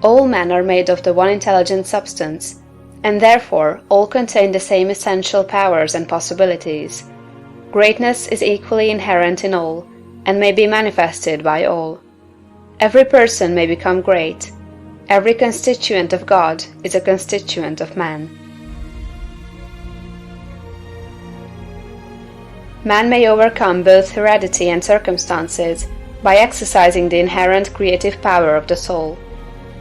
All men are made of the one intelligent substance, and therefore all contain the same essential powers and possibilities. Greatness is equally inherent in all, and may be manifested by all. Every person may become great. Every constituent of God is a constituent of man. Man may overcome both heredity and circumstances by exercising the inherent creative power of the soul.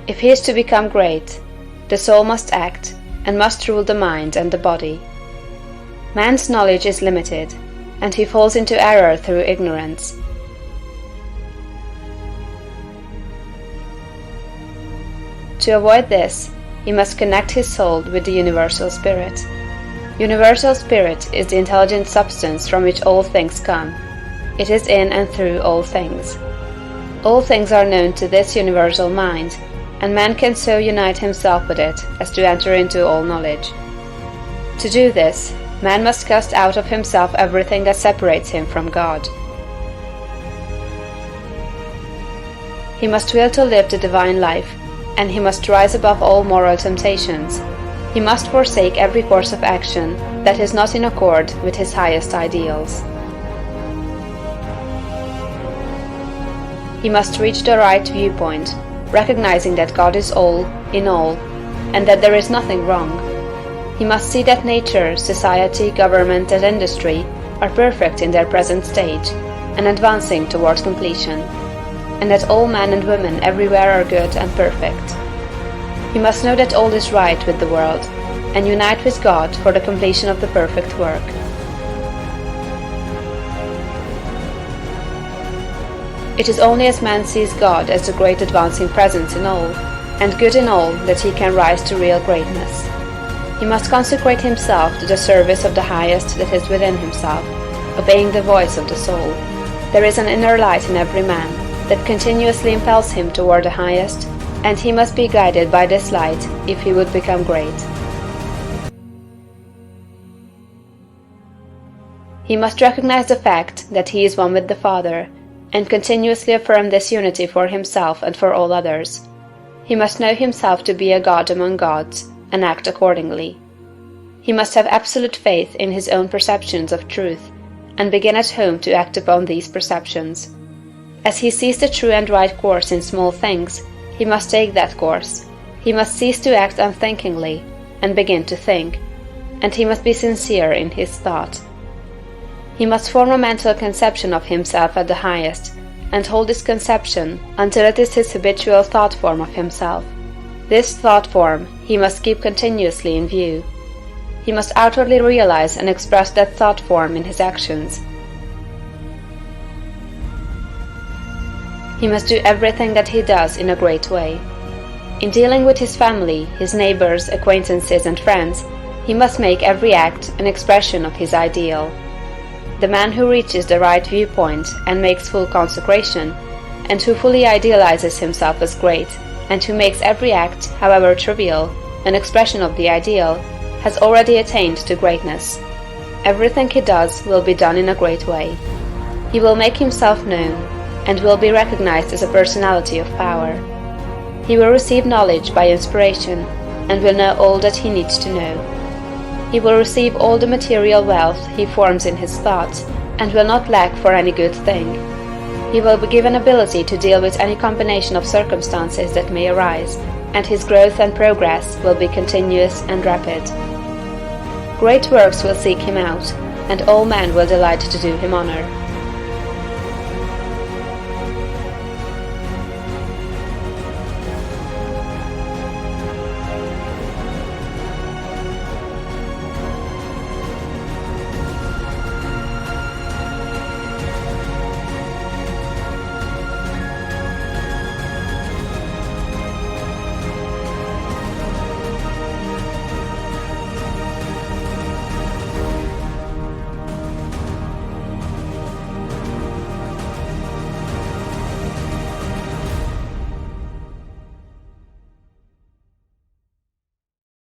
If he is to become great, the soul must act, and must rule the mind and the body. Man's knowledge is limited, and he falls into error through ignorance. To avoid this, he must connect his soul with the universal spirit. Universal spirit is the intelligent substance from which all things come. It is in and through all things. All things are known to this universal mind, and man can so unite himself with it as to enter into all knowledge. To do this, man must cast out of himself everything that separates him from God. He must will to live the divine life, and he must rise above all moral temptations. He must forsake every course of action that is not in accord with his highest ideals. He must reach the right viewpoint, recognizing that God is all, in all, and that there is nothing wrong. He must see that nature, society, government, and industry are perfect in their present stage, and advancing toward completion, and that all men and women everywhere are good and perfect. He must know that all is right with the world, and unite with God for the completion of the perfect work. It is only as man sees God as the great advancing presence in all, and good in all, that he can rise to real greatness. He must consecrate himself to the service of the highest that is within himself, obeying the voice of the soul. There is an inner light in every man that continuously impels him toward the highest, and he must be guided by this light if he would become great. He must recognize the fact that he is one with the Father, and continuously affirm this unity for himself and for all others. He must know himself to be a God among gods, and act accordingly. He must have absolute faith in his own perceptions of truth, and begin at home to act upon these perceptions. As he sees the true and right course in small things, he must take that course. He must cease to act unthinkingly, and begin to think, and he must be sincere in his thought. He must form a mental conception of himself at the highest, and hold this conception until it is his habitual thought form of himself. This thought form he must keep continuously in view. He must outwardly realize and express that thought form in his actions. He must do everything that he does in a great way. In dealing with his family, his neighbors, acquaintances, and friends, he must make every act an expression of his ideal. The man who reaches the right viewpoint and makes full consecration, and who fully idealizes himself as great, and who makes every act, however trivial, an expression of the ideal, has already attained to greatness. Everything he does will be done in a great way. He will make himself known, and will be recognized as a personality of power. He will receive knowledge by inspiration, and will know all that he needs to know. He will receive all the material wealth he forms in his thoughts, and will not lack for any good thing. He will be given ability to deal with any combination of circumstances that may arise, and his growth and progress will be continuous and rapid. Great works will seek him out, and all men will delight to do him honor.